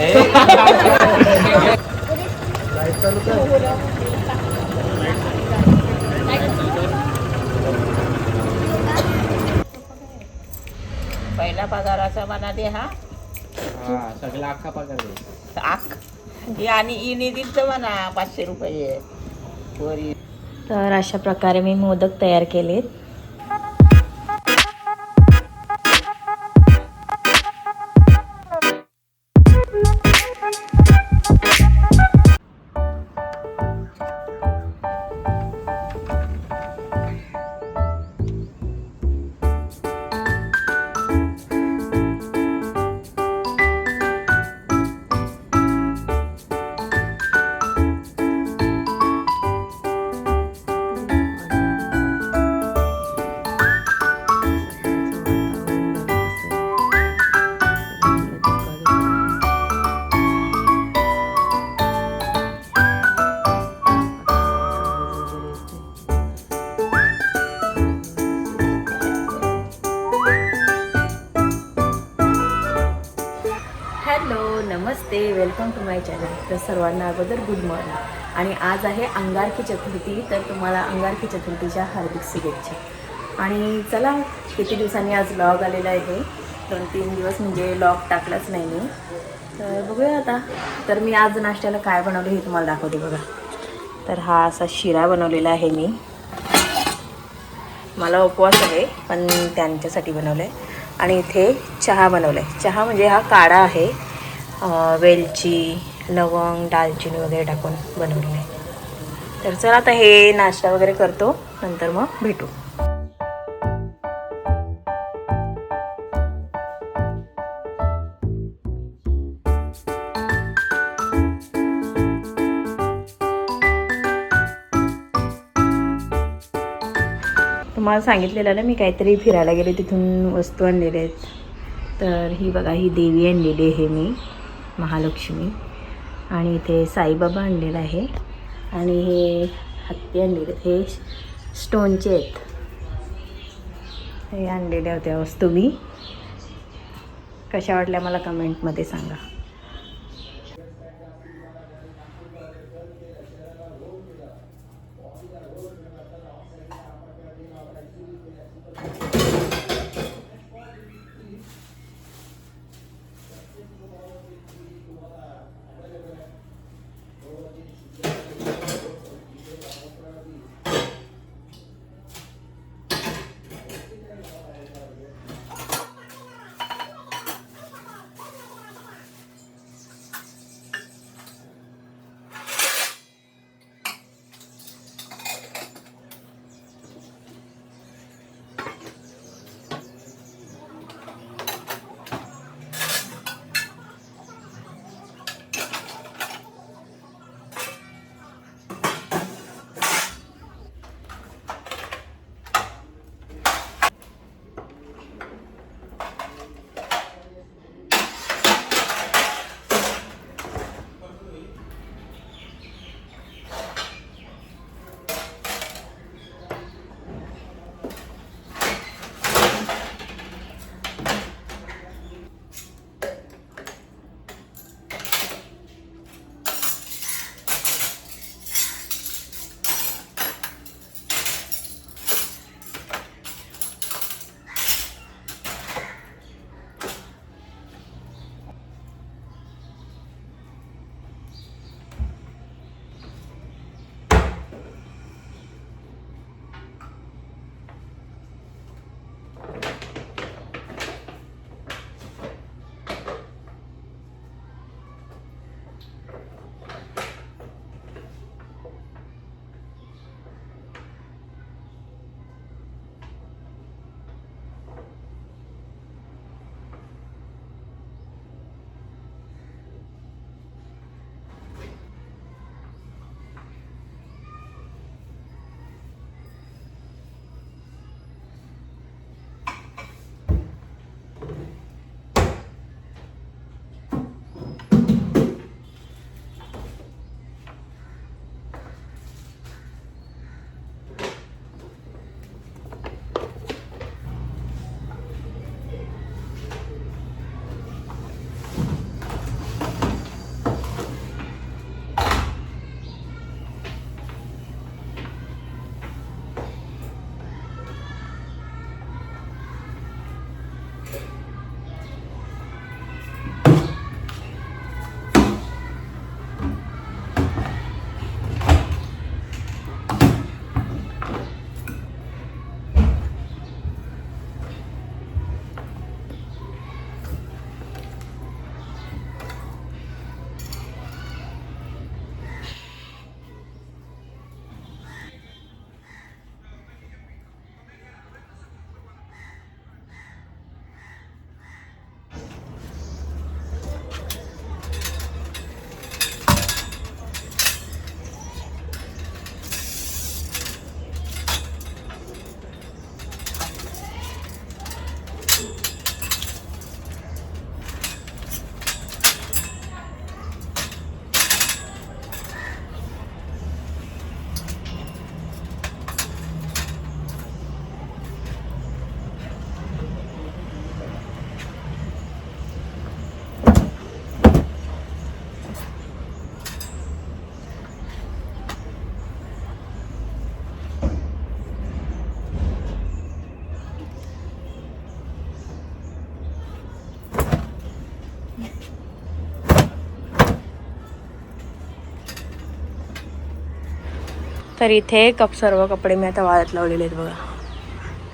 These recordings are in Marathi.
पहिला पगाराचा मना दे हा सगळा अख्खा पगार आणि इनी दिलं म्हणा 500 रुपये वरी. तर अशा प्रकारे मी मोदक तयार केलेत. हॅलो नमस्ते, वेलकम टू माय चॅनल. तर सर्वांना अगोदर गुड मॉर्निंग. आणि आज आहे अंगारकी चतुर्थी, तर तुम्हाला अंगारकी चतुर्थीच्या हार्दिक शुभेच्छा. आणि चला, किती दिवसांनी आज व्लॉग आलेला आहे. 2-3 दिवस म्हणजे व्लॉग टाकलाच नाही मी. तर बघूया आता. तर मी आज नाश्त्याला काय बनवलं हे तुम्हाला दाखवते बघा. तर हा असा शिरा बनवलेला आहे मी. मला उपवास आहे पण त्यांच्यासाठी बनवलं आहे. आणि इथे चहा बनवला आहे. चहा म्हणजे हा काढा आहे, वेलची, लवंग, दालचिनी वगैरे टाकून बनवलेला आहे. तर चला आता हे नाश्ता वगैरे करतो, नंतर मग भेटू. तुम्हाला सांगितलेलं ना मी काहीतरी फिरायला गेले, तिथून वस्तू आणलेल्या आहेत. तर ही बघा, ही देवी आणलेली आहे मी, महालक्ष्मी. आणि इथे साईबाबा आणलेला आहे. आणि हे हत्ती आणलेले आहेत, हे स्टोनचे आहेत. हे आणलेल्या होत्या वस्तू मी. कशा वाटल्या मला कमेंटमध्ये सांगा. तर इथे सर्व कपडे मी आता वाळत लावलेले आहेत बघा.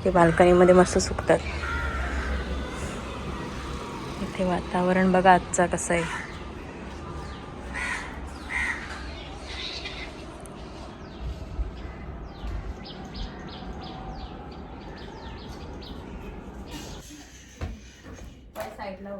ते बाल्कनीमध्ये मस्त सुकतात. इथे वातावरण बघा आजचा कसं आहे. साईडला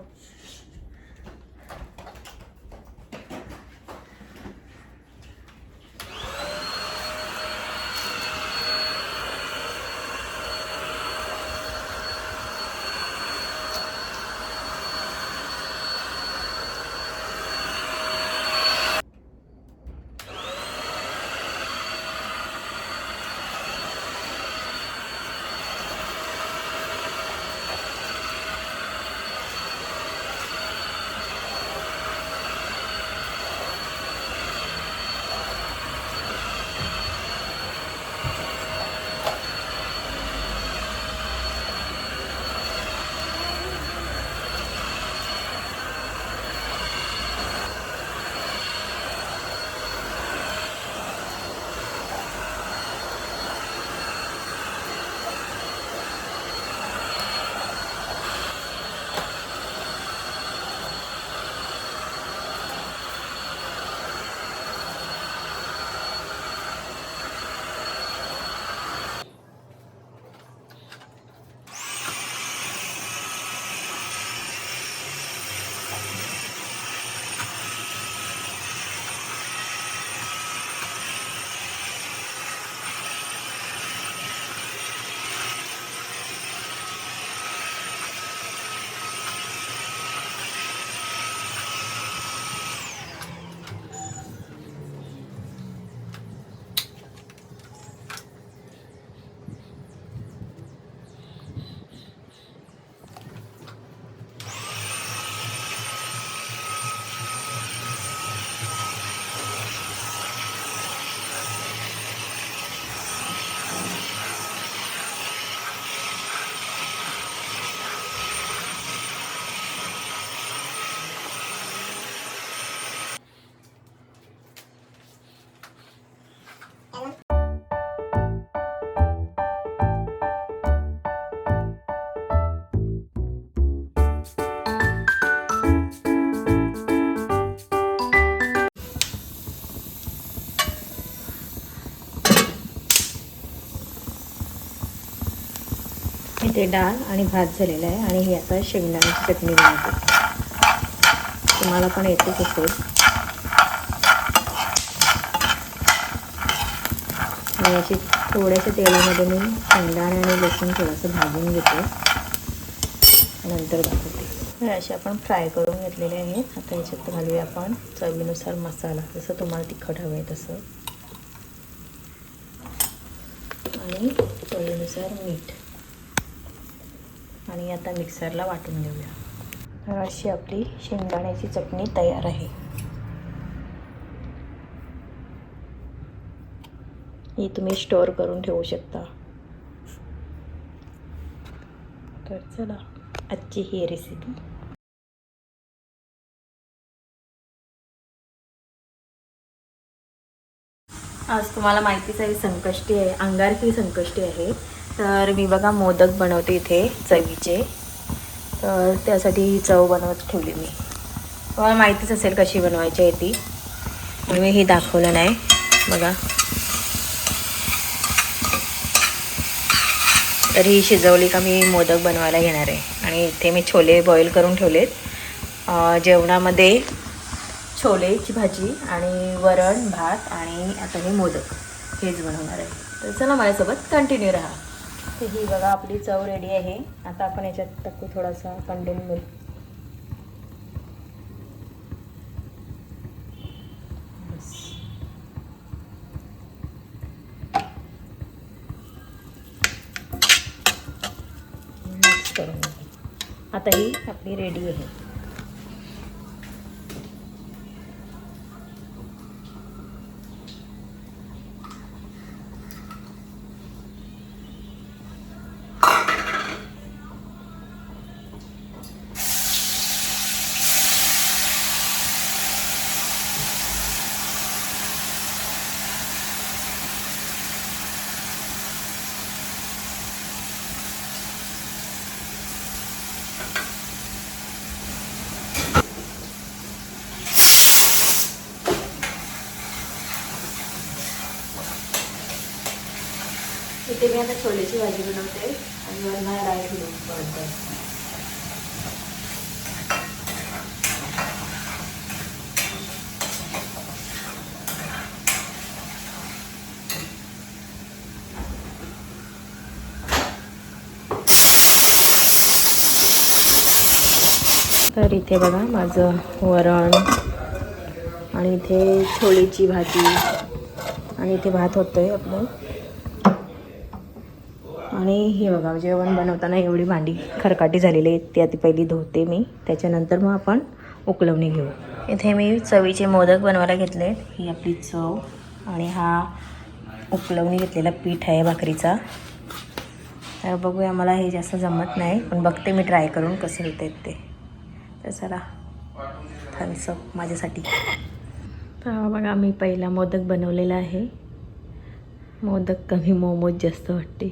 इथे डाळ आणि भात झालेला आहे आणि ही आता शेंगदाण्याची चटणी बनवते. तुम्हाला पण येतेच असेल. आणि अशी थोड्याशा तेलामध्ये मी शेंगदाणे आणि लसूण थोडंसं भाजून घेते, नंतर दाखवते. तर असे आपण फ्राय करून घेतलेले आहेत. आता याच्यात घालूया आपण चवीनुसार मसाला, जसं तुम्हाला तिखट हवं आहे तसं, आणि चवीनुसार मीठ. आणि आता मिक्सरला वाटून घेऊया. तर अशी आपली शेंगदाण्याची चटणी तयार आहे. ही तुम्ही स्टोअर करून ठेवू शकता. तर चला, आजची ही रेसिपी. आज तुम्हाला माहितीच आहे संकष्टी आहे, अंगारकी संकष्टी आहे. तर मी बघा मोदक बनवते इथे चवीचे. तर त्यासाठी चव बनवत ठेवली मी. तुम्हाला माहितीच असेल कशी बनवायची आहे ती, म्हणून मी ही दाखवलं नाही. बघा, तर ही शिजवली का मी मोदक बनवायला घेणार आहे. आणि इथे मी छोले बॉईल करून ठेवलेत. जेवणामध्ये छोलेची भाजी आणि वरण भात आणि आता हे मोदक हेच बनवणार आहे. तर चला माझ्यासोबत कंटिन्यू राहा. तर ही बघा आपली चव रेडी आहे. आता आपण याच्यात टाकू थोडासा कंडेन्स मिल्क. मिक्स करून आता ही आपली रेडी आहे. इथे मी आता छोलेची भाजी बनवते आणि वरण डाळ बनवते. तर इथे बघा माझं वरण आणि इथे छोलेची भाजी आणि इथे भात होतोय आपलं. आणि हे बघा जेवण बनवताना एवढी भांडी खरकाटी झालेली आहेत ती आधी पहिली धुते मी, त्याच्यानंतर मग आपण उकळवणी घेऊ. इथे मी चवीचे मोदक बनवायला घेतले. ही आपली चव आणि हा उकळवणी घेतलेला पीठ आहे भाकरीचा. तर बघूया, मला हे जास्त जमत नाही पण बघते मी ट्राय करून कसे होत आहेत ते. तर चला थम्सअप माझ्यासाठी. तर बघा मी पहिला मोदक बनवलेला आहे. मोदक कमी मोमोज जास्त वाटते.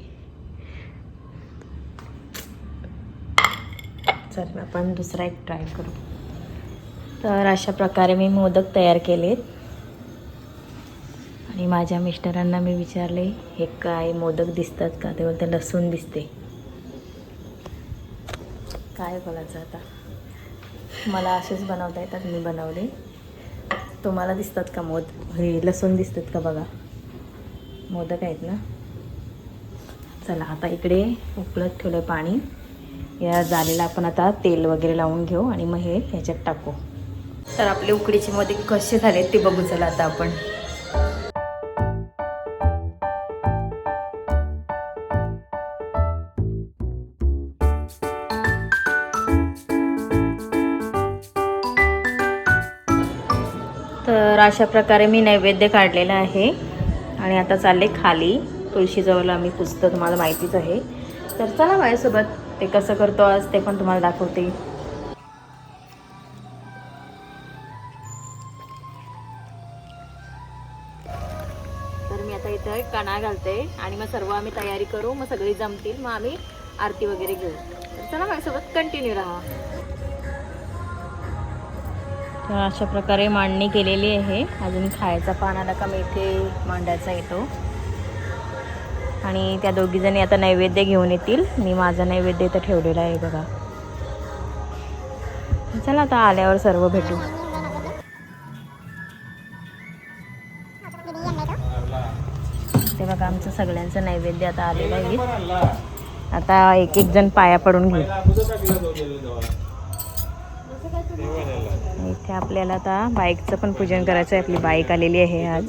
चल आपण दुसरा एक ट्राय करू. तर अशा प्रकारे मी मोदक तयार केलेत आणि माझ्या मिस्टरांना मी विचारले हे काय मोदक दिसतात का, ते बोलते लसूण दिसते. काय बोलायचं आता, मला असेच बनवता येतात, मी बनवले. तुम्हाला दिसतात का हे लसूण दिसतात का बघा, मोदक आहेत ना. चला आता इकडे उकळत ठेवलं पाणी, या झालेलं आपण आता तेल वगैरे लावून घेऊ आणि मग हे ह्याच्यात टाकू. तर आपले उकडीचे मोदक कसे झालेत ते बघू चला आता आपण. तर अशा प्रकारे मी नैवेद्य काढलेला आहे आणि आता चालले खाली. तुळशीजवळ आम्ही पुजतो, तुम्हाला माहितीच आहे. तर चला माझ्यासोबत ते कसं करतो आज ते पण तुम्हाला दाखवते. तर मी आता इथं कणा घालते आणि मग सर्व आम्ही तयारी करू, मग सगळी जमतील, मग आम्ही आरती वगैरे घेऊ. तर चला माझ्यासोबत कंटिन्यू राहा. तर अशा प्रकारे मांडणी केलेली आहे. अजून खायचा पान आला का मी इथे मांडायचा येतो. आणि त्या दोघीजणी आता नैवेद्य घेऊन येतील. मी माझा नैवेद्य इथं ठेवलेला आहे बघा. चला आता आल्यावर सर्व भेटू. ते बघा आमचं सगळ्यांचं नैवेद्य आता आलेलं आहे. आता एक एक जण पाया पडून घेऊ. इथे आपल्याला आता बाईकचं पण पूजन करायचं आहे. आपली बाईक आलेली आहे आज.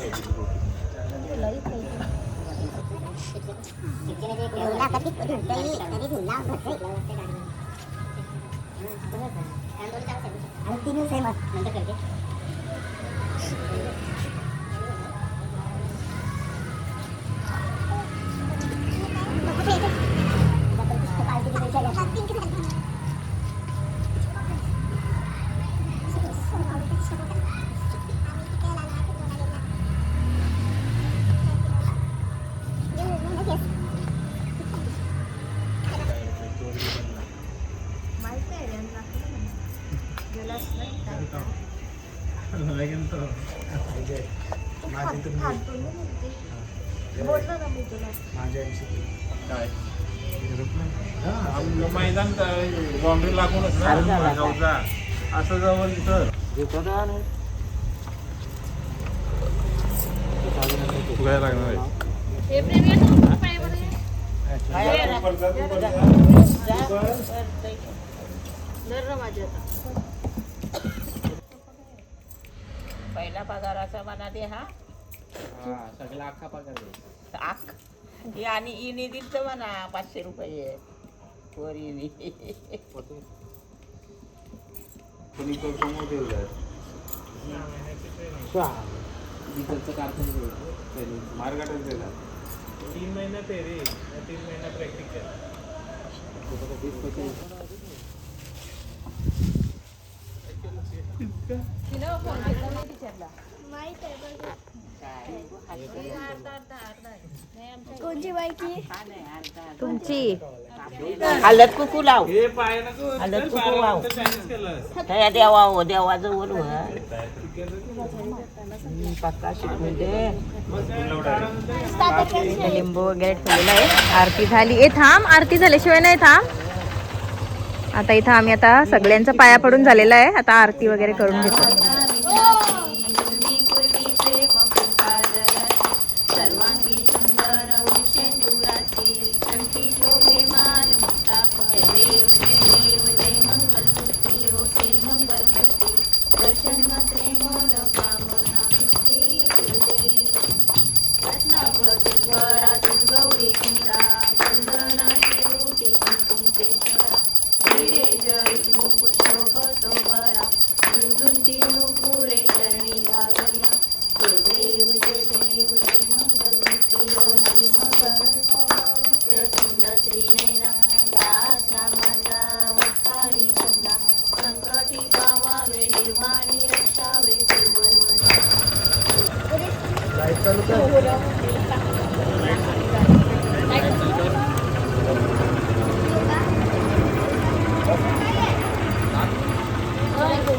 मैदान बाउंड्री लागूनच ना असं जवळ इथं उगायला लागणार आहे. पहिला पगाराचा मना दे. हा सगळा अख्खा पगार दे. आख हे आणि इनी दिलं म्हणा 500 रुपये वर इनी. मार्गाटच दिला 3 महिना ते रे 3 महिना प्रॅक्टिकल. कोणची बायकी? तुमची हळद कुकू लाव. हे पाय नको हळद चल, कुकू बारा वाव. वाजता Chinese केलंस. त्या देवाजवळ पक्का शिकून दे. लिंबू वगैरे ठेवलेलं आहे. आरती झाली. ए थांब, आरती झाल्याशिवाय नाही थांब. आता इथं आम्ही आता सगळ्यांचा पाया पडून झालेला आहे. आता आरती वगैरे करून घेतो.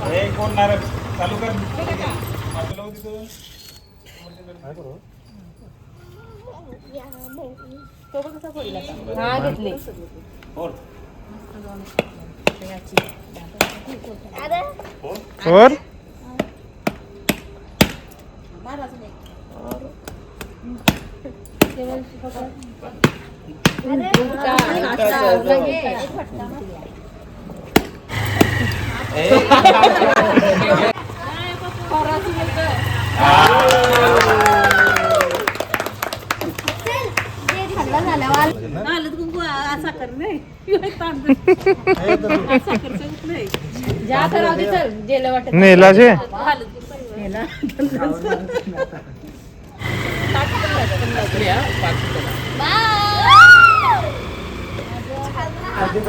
हे कोण नारळ चालू कर बाजूला होती तो. हा घेतली. फोड. और नेला छे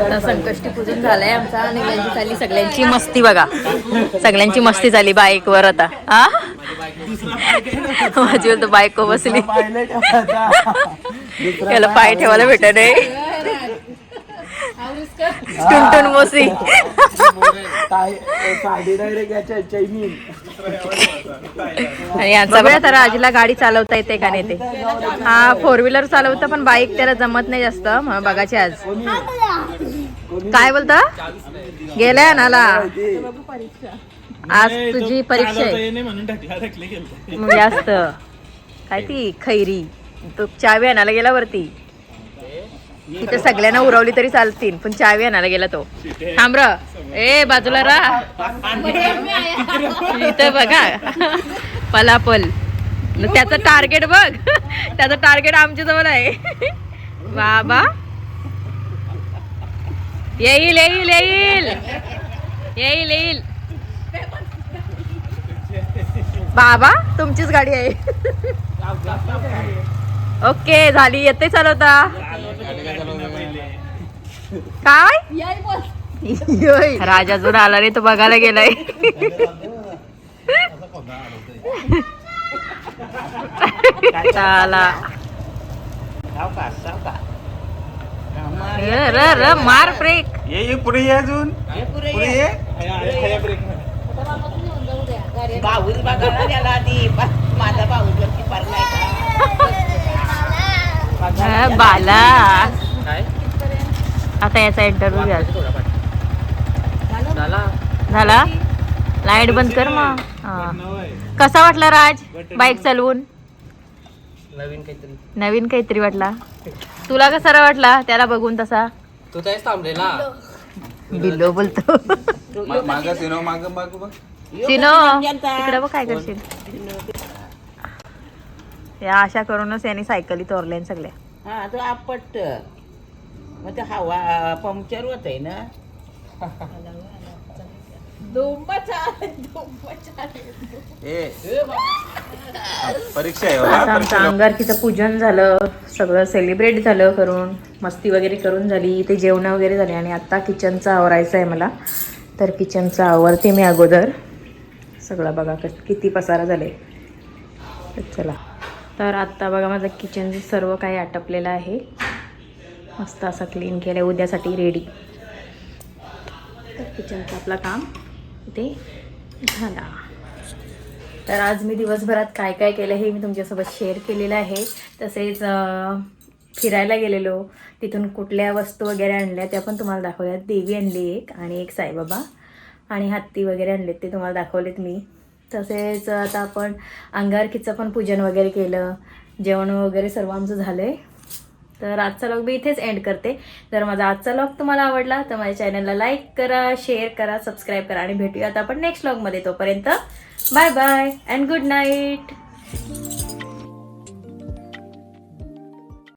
आता संकष्टी पूजन झालंय आमचा आणि झाली सगळ्यांची मस्ती बघा. सगळ्यांची मस्ती झाली बाईकवर आता. हा माझी बोलतो बायको बसली त्याला पाय ठेवायला भेटत नाही. टुनटुन मोसी आणि यांचा बघा तर राजूला गाडी चालवता येते का नाही ते. हा 4 व्हीलर चालवता पण बाईक त्याला जमत नाही जास्त. म्हणून बघायचे आज काय बोलता गेलाय नाला. आज तुझी परीक्षा आहे म्हणून ढकले गेलं. मग जास्त काय ती खैरी तो चावी आणायला गेला वरती. तिथे सगळ्यांना उरवली तरी चालतील पण चावी आणायला गेला तो. थांब र ए बाजूला राहा. इथं बघा पलापल. त्याचं टार्गेट बघ. त्याचं टार्गेट आमच्या जवळ आहे. बाबा येईल येईल येईल येईल येईल. बाबा तुमचीच गाडी आहे. ओके झाली. येते चालवता काय. राजा अजून आला रे तो बघायला गेलाय. चला मार ब्रेक. ये पुढे ये अजून पुढे ये. भाऊच बघायला गेला आधी. माझा भाऊ वरती पडलाय का बाला. आता याचा इंटरव्ह्यू घ्या. झाला लाईट बंद कर मग. कसा वाटला राज बाईक चालवून. नवीन काहीतरी वाटला. तुला कसा वाटला त्याला बघून तसा. तू त्याच थांबलेला. बिल्लो बोलतो. माग सिनो माग माग बघ. सिनो तिकडे बघ काय करशील. या आशा करूनच यांनी सायकली तोरल्या सगळ्या. हा तो आपट मग ते हवा पंक्चर होत आहे ना. परीक्षा आहे आता आमचं अंगारकीचं पूजन झालं. सगळं सेलिब्रेट झालं करून. मस्ती वगैरे करून झाली. इथे जेवण वगैरे झाले आणि आता किचनचं आवरायचं आहे मला. तर किचनचं आवरते मी अगोदर. सगळं बघा किती पसारा झाले. चला. तर आत्ता बघा माझं किचनचं सर्व काही आटपलेलं आहे. मस्त असं क्लीन केलं, उद्यासाठी रेडी. तर किचनचं आपलं काम इथे झाला. तर आज मी दिवसभरात काय काय केलं हे मी तुमच्यासोबत शेअर केलेलं आहे. तसेच फिरायला गेलेलो, तिथून कुठल्या वस्तू वगैरे आणल्या त्या पण तुम्हाला दाखवल्यात. देवी आणली एक आणि एक साईबाबा आणि हत्ती वगैरे आणलेत ते तुम्हाला दाखवलेत मी. तसेच आता आपण अंगारकीचं पण पूजन वगैरे केलं, जेवण वगैरे सर्व आमचं झालं आहे. तर आजचा व्लॉग मी इथेच एंड करते. जर माझा आजचा व्लॉग तुम्हाला आवडला तर माझ्या चॅनलला लाईक करा, शेअर करा, सबस्क्राईब करा आणि भेटूयात आपण नेक्स्ट व्लॉगमध्ये. तोपर्यंत bye bye and good night.